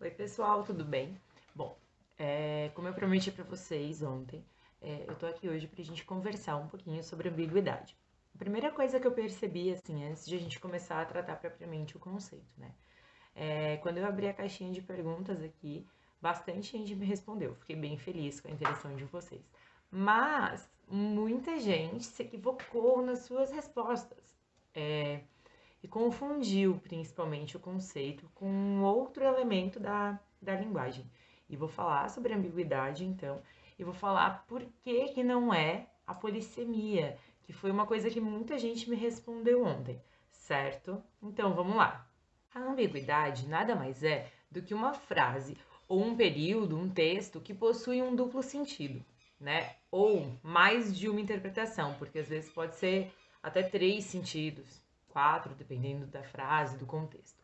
Oi, pessoal, tudo bem? Bom, como eu prometi para vocês ontem, eu tô aqui hoje pra gente conversar um pouquinho sobre ambiguidade. A primeira coisa que eu percebi, assim, antes de a gente começar a tratar propriamente o conceito, né? Quando eu abri a caixinha de perguntas aqui, bastante gente me respondeu. Fiquei bem feliz com a interação de vocês. Mas muita gente se equivocou nas suas respostas. E confundiu principalmente o conceito com um outro elemento da linguagem. E vou falar sobre ambiguidade, então, e vou falar por que que não é a polissemia, que foi uma coisa que muita gente me respondeu ontem, certo? Então, vamos lá. A ambiguidade nada mais é do que uma frase ou um período, um texto que possui um duplo sentido, né? Ou mais de uma interpretação, porque às vezes pode ser até três sentidos, quatro, dependendo da frase, do contexto,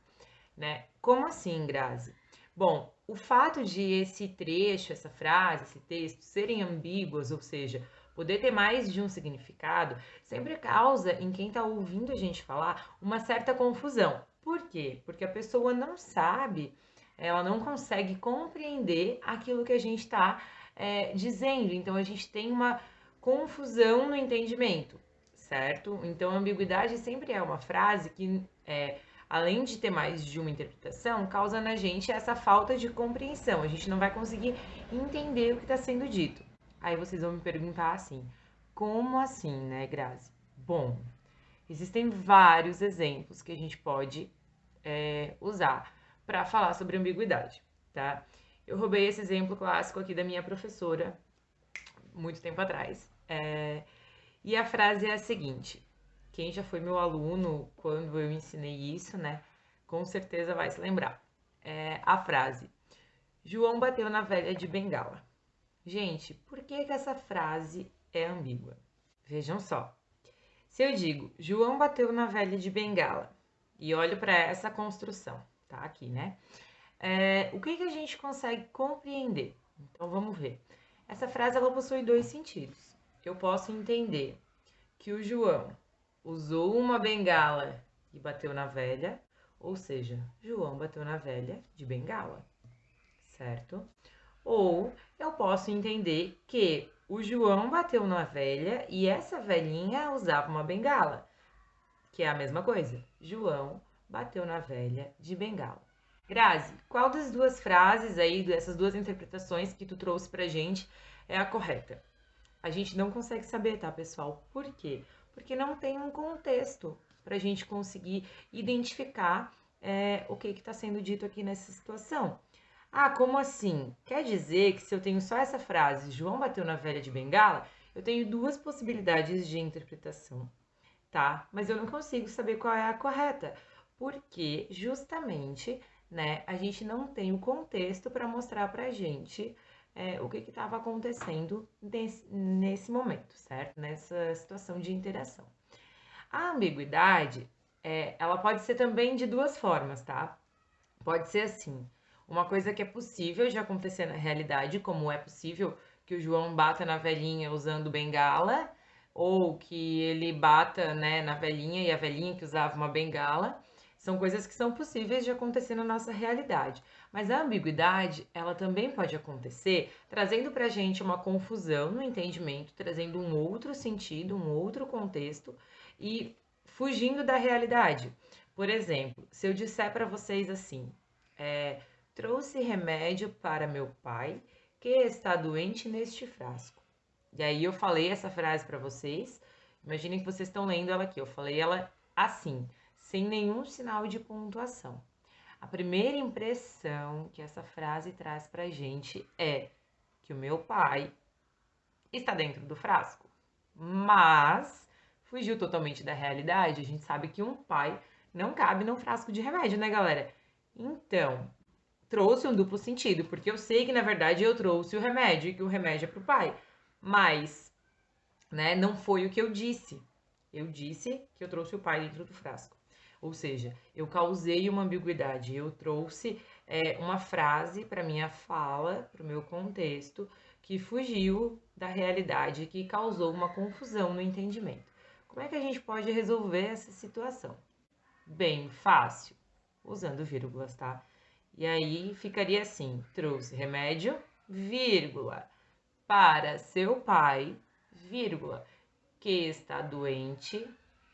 né? Como assim, Grazi? Bom, o fato de esse trecho, essa frase, esse texto serem ambíguos, ou seja, poder ter mais de um significado, sempre causa em quem está ouvindo a gente falar uma certa confusão. Por quê? Porque a pessoa não sabe, ela não consegue compreender aquilo que a gente está dizendo. Então a gente tem uma confusão no entendimento, certo? Então a ambiguidade sempre é uma frase que além de ter mais de uma interpretação, causa na gente essa falta de compreensão. A gente não vai conseguir entender o que está sendo dito. Aí vocês vão me perguntar assim: como assim, né, Grazi? Bom, existem vários exemplos que a gente pode usar para falar sobre ambiguidade, tá? Eu roubei esse exemplo clássico aqui da minha professora, muito tempo atrás. E a frase é a seguinte: quem já foi meu aluno quando eu ensinei isso, né? Com certeza vai se lembrar. A frase: João bateu na velha de bengala. Gente, por que que essa frase é ambígua? Vejam só. Se eu digo João bateu na velha de bengala e olho para essa construção, tá aqui, né? O que que a gente consegue compreender? Então vamos ver. Essa frase ela possui dois sentidos. Eu posso entender que o João usou uma bengala e bateu na velha, ou seja, João bateu na velha de bengala, certo? Ou eu posso entender que o João bateu na velha e essa velhinha usava uma bengala, que é a mesma coisa. João bateu na velha de bengala. Grazi, qual das duas frases aí, dessas duas interpretações que tu trouxe pra gente é a correta? A gente não consegue saber, tá, pessoal? Por quê? Porque não tem um contexto para a gente conseguir identificar o que está sendo dito aqui nessa situação. Ah, como assim? Quer dizer que se eu tenho só essa frase, João bateu na velha de bengala, eu tenho duas possibilidades de interpretação, tá? Mas eu não consigo saber qual é a correta, porque justamente, né, a gente não tem o contexto para mostrar pra gente o que estava acontecendo nesse momento, certo? Nessa situação de interação. A ambiguidade, ela pode ser também de duas formas, tá? Pode ser assim, uma coisa que é possível de acontecer na realidade, como é possível que o João bata na velhinha usando bengala, ou que ele bata, né, na velhinha e a velhinha que usava uma bengala. São coisas que são possíveis de acontecer na nossa realidade. Mas a ambiguidade, ela também pode acontecer trazendo pra gente uma confusão no entendimento, trazendo um outro sentido, um outro contexto e fugindo da realidade. Por exemplo, se eu disser para vocês assim, trouxe remédio para meu pai que está doente neste frasco. E aí eu falei essa frase para vocês. Imaginem que vocês estão lendo ela aqui. Eu falei ela assim, sem nenhum sinal de pontuação. A primeira impressão que essa frase traz pra gente é que o meu pai está dentro do frasco. Mas fugiu totalmente da realidade. A gente sabe que um pai não cabe num frasco de remédio, né, galera? Então, trouxe um duplo sentido, porque eu sei que na verdade eu trouxe o remédio e que o remédio é pro pai. Mas, né, não foi o que eu disse. Eu disse que eu trouxe o pai dentro do frasco. Ou seja, eu causei uma ambiguidade, eu trouxe uma frase para minha fala, para o meu contexto, que fugiu da realidade, que causou uma confusão no entendimento. Como é que a gente pode resolver essa situação? Bem fácil, usando vírgulas, tá? E aí ficaria assim: trouxe remédio, vírgula, para seu pai, vírgula, que está doente,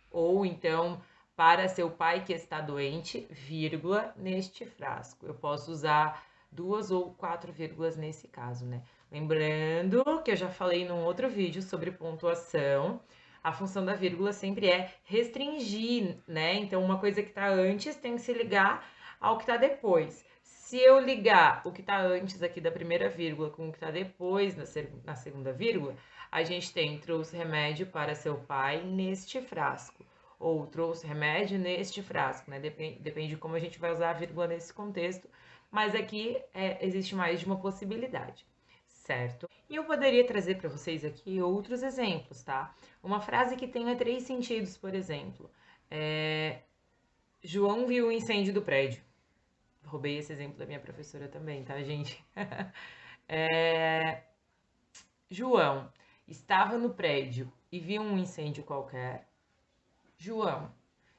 ou então para seu pai que está doente, vírgula, neste frasco. Eu posso usar 2 ou 4 vírgulas nesse caso, né? Lembrando que eu já falei num outro vídeo sobre pontuação, a função da vírgula sempre é restringir, né? Então, uma coisa que está antes tem que se ligar ao que está depois. Se eu ligar o que está antes aqui da primeira vírgula com o que está depois na segunda vírgula, a gente tem trouxe remédio para seu pai neste frasco. Ou trouxe remédio neste frasco, né? Depende de como a gente vai usar a vírgula nesse contexto. Mas aqui existe mais de uma possibilidade, certo? E eu poderia trazer para vocês aqui outros exemplos, tá? Uma frase que tenha 3 sentidos, por exemplo. João viu o incêndio do prédio. Roubei esse exemplo da minha professora também, tá, gente? João estava no prédio e viu um incêndio qualquer. João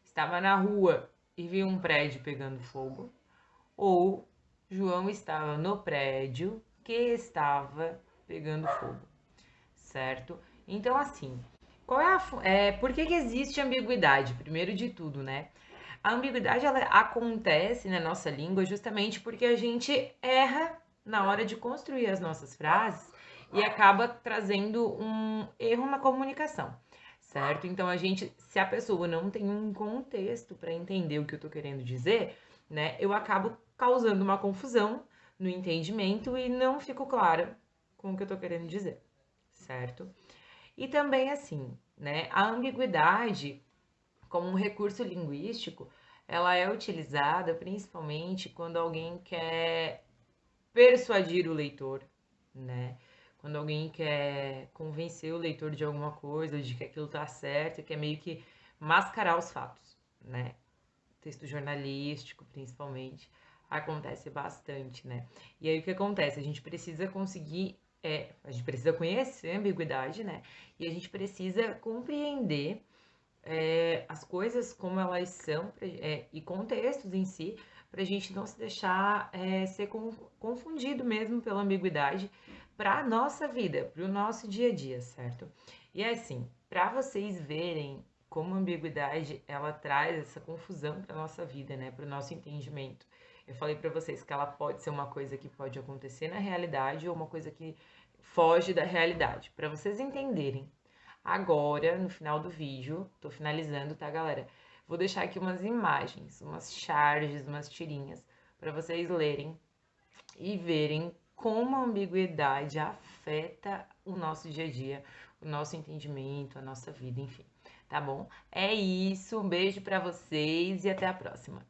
estava na rua e viu um prédio pegando fogo. Ou João estava no prédio que estava pegando fogo, certo? Então, assim, por que existe ambiguidade? Primeiro de tudo, né? A ambiguidade ela acontece na nossa língua justamente porque a gente erra na hora de construir as nossas frases e acaba trazendo um erro na comunicação, certo? Então se a pessoa não tem um contexto para entender o que eu tô querendo dizer, né, eu acabo causando uma confusão no entendimento e não fico clara com o que eu tô querendo dizer, certo? E também assim, né, a ambiguidade como um recurso linguístico, ela é utilizada principalmente quando alguém quer persuadir o leitor, né? Quando alguém quer convencer o leitor de alguma coisa, de que aquilo tá certo, e quer meio que mascarar os fatos, né? Texto jornalístico, principalmente, acontece bastante, né? E aí o que acontece? A gente precisa a gente precisa conhecer a ambiguidade, né? E a gente precisa compreender as coisas como elas são e contextos em si, para a gente não se deixar ser confundido mesmo pela ambiguidade para a nossa vida, para o nosso dia a dia, certo? E assim, para vocês verem como a ambiguidade ela traz essa confusão para nossa vida, né, para o nosso entendimento. Eu falei para vocês que ela pode ser uma coisa que pode acontecer na realidade ou uma coisa que foge da realidade. Para vocês entenderem agora, no final do vídeo, tô finalizando, tá, galera? Vou deixar aqui umas imagens, umas charges, umas tirinhas, para vocês lerem e verem como a ambiguidade afeta o nosso dia a dia, o nosso entendimento, a nossa vida, enfim. Tá bom? É isso, um beijo para vocês e até a próxima.